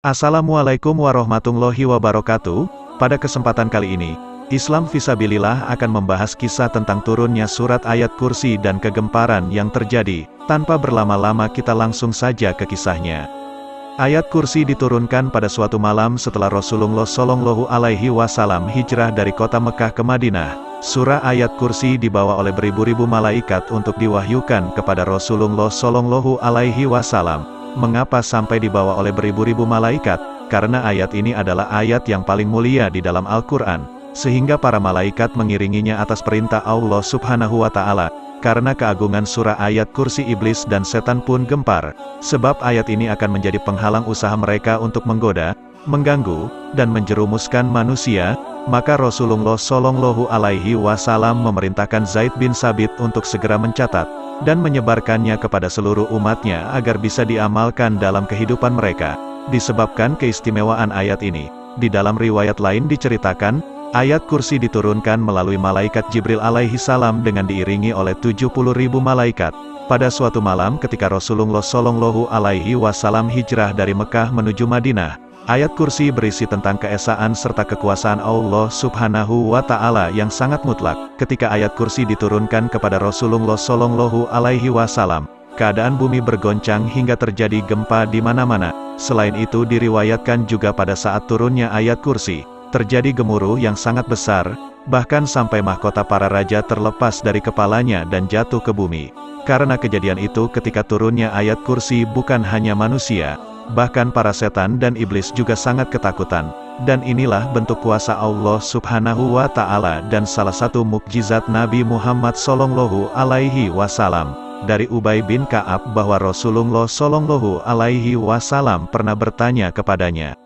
Assalamualaikum warahmatullahi wabarakatuh. Pada kesempatan kali ini, Islam Fisabilillah akan membahas kisah tentang turunnya surat ayat kursi dan kegemparan yang terjadi. Tanpa berlama-lama kita langsung saja ke kisahnya. Ayat kursi diturunkan pada suatu malam setelah Rasulullah Shallallahu Alaihi Wasallam hijrah dari kota Mekah ke Madinah. Surah ayat kursi dibawa oleh beribu-ribu malaikat untuk diwahyukan kepada Rasulullah Shallallahu Alaihi Wasallam. Mengapa sampai dibawa oleh beribu-ribu malaikat? Karena ayat ini adalah ayat yang paling mulia di dalam Al-Quran, sehingga para malaikat mengiringinya atas perintah Allah Subhanahu wa Ta'ala. Karena keagungan surah ayat kursi, iblis dan setan pun gempar, sebab ayat ini akan menjadi penghalang usaha mereka untuk menggoda, mengganggu, dan menjerumuskan manusia. Maka Rasulullah Shallallahu Alaihi Wasallam memerintahkan Zaid bin Sabit untuk segera mencatat dan menyebarkannya kepada seluruh umatnya agar bisa diamalkan dalam kehidupan mereka. Disebabkan keistimewaan ayat ini, di dalam riwayat lain diceritakan, ayat kursi diturunkan melalui malaikat Jibril alaihi salam dengan diiringi oleh 70.000 malaikat. Pada suatu malam ketika Rasulullah Shallallahu Alaihi Wasallam hijrah dari Mekah menuju Madinah, ayat kursi berisi tentang keesaan serta kekuasaan Allah Subhanahu wa Ta'ala yang sangat mutlak. Ketika ayat kursi diturunkan kepada Rasulullah Shallallahu Alaihi Wasallam, keadaan bumi bergoncang hingga terjadi gempa di mana-mana. Selain itu diriwayatkan juga pada saat turunnya ayat kursi, terjadi gemuruh yang sangat besar, bahkan sampai mahkota para raja terlepas dari kepalanya dan jatuh ke bumi. Karena kejadian itu ketika turunnya ayat kursi bukan hanya manusia, bahkan para setan dan iblis juga sangat ketakutan. Dan inilah bentuk kuasa Allah Subhanahu wa Ta'ala dan salah satu mukjizat Nabi Muhammad Shallallahu Alaihi Wasallam. Dari Ubay bin Ka'ab bahwa Rasulullah Shallallahu Alaihi Wasallam pernah bertanya kepadanya,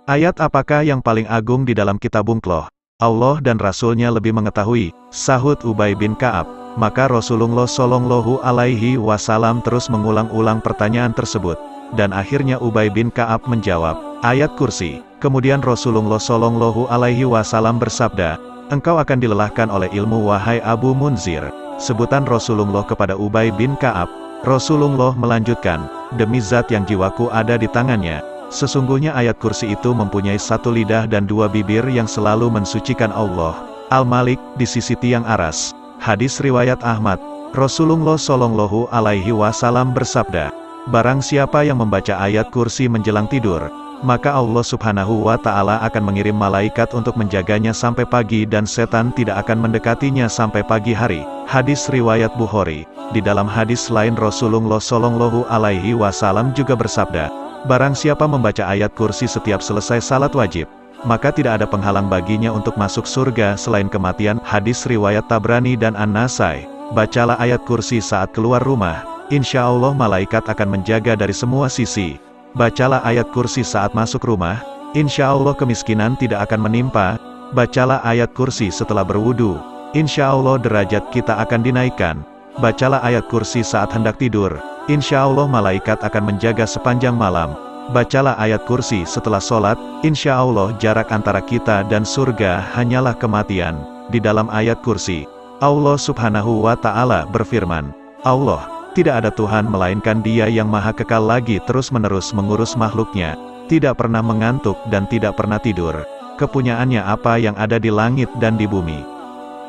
ayat apakah yang paling agung di dalam Kitabullah? Allah dan Rasulnya lebih mengetahui, sahut Ubay bin Ka'ab. Maka Rasulullah Shallallahu Alaihi Wasallam terus mengulang-ulang pertanyaan tersebut. Dan akhirnya Ubay bin Ka'ab menjawab, ayat kursi. Kemudian Rasulullah Shallallahu Alaihi Wasallam bersabda, engkau akan dilelahkan oleh ilmu wahai Abu Munzir. Sebutan Rasulullah kepada Ubay bin Ka'ab, Rasulullah melanjutkan, demi zat yang jiwaku ada di tangannya, sesungguhnya ayat kursi itu mempunyai satu lidah dan dua bibir yang selalu mensucikan Allah Al-Malik di sisi tiang aras. Hadis riwayat Ahmad. Rasulullah Shallallahu Alaihi Wasallam bersabda, barang siapa yang membaca ayat kursi menjelang tidur, maka Allah Subhanahu wa Ta'ala akan mengirim malaikat untuk menjaganya sampai pagi dan setan tidak akan mendekatinya sampai pagi hari. Hadis riwayat Bukhari. Di dalam hadis lain Rasulullah Shallallahu Alaihi Wasallam juga bersabda, barang siapa membaca ayat kursi setiap selesai salat wajib, maka tidak ada penghalang baginya untuk masuk surga selain kematian. Hadis riwayat Tabrani dan An-Nasai. Bacalah ayat kursi saat keluar rumah, insya Allah malaikat akan menjaga dari semua sisi. Bacalah ayat kursi saat masuk rumah, insya Allah kemiskinan tidak akan menimpa. Bacalah ayat kursi setelah berwudu, insya Allah derajat kita akan dinaikkan. Bacalah ayat kursi saat hendak tidur, insya Allah malaikat akan menjaga sepanjang malam. Bacalah ayat kursi setelah sholat, insya Allah jarak antara kita dan surga hanyalah kematian. Di dalam ayat kursi, Allah Subhanahu wa Ta'ala berfirman, Allah, tidak ada Tuhan melainkan Dia yang maha kekal lagi terus-menerus mengurus makhluknya, tidak pernah mengantuk dan tidak pernah tidur. Kepunyaannya apa yang ada di langit dan di bumi.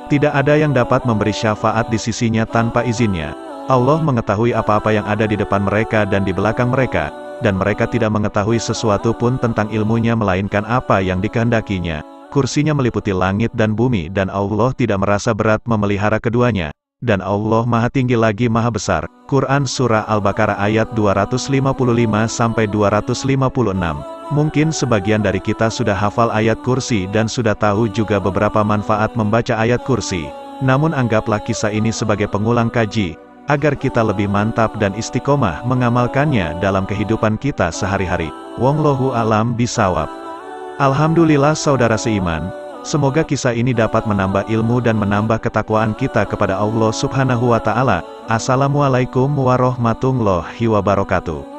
Tidak ada yang dapat memberi syafaat di sisinya tanpa izinnya. Allah mengetahui apa-apa yang ada di depan mereka dan di belakang mereka, dan mereka tidak mengetahui sesuatu pun tentang ilmunya melainkan apa yang dikehendakinya. Kursinya meliputi langit dan bumi dan Allah tidak merasa berat memelihara keduanya. Dan Allah maha tinggi lagi maha besar. Quran Surah Al-Baqarah ayat 255-256. Mungkin sebagian dari kita sudah hafal ayat kursi dan sudah tahu juga beberapa manfaat membaca ayat kursi. Namun anggaplah kisah ini sebagai pengulang kaji, agar kita lebih mantap dan istiqomah mengamalkannya dalam kehidupan kita sehari-hari. Wallahu a'lam bishawab. Alhamdulillah saudara seiman, semoga kisah ini dapat menambah ilmu dan menambah ketakwaan kita kepada Allah Subhanahu wa Ta'ala. Assalamualaikum warahmatullahi wabarakatuh.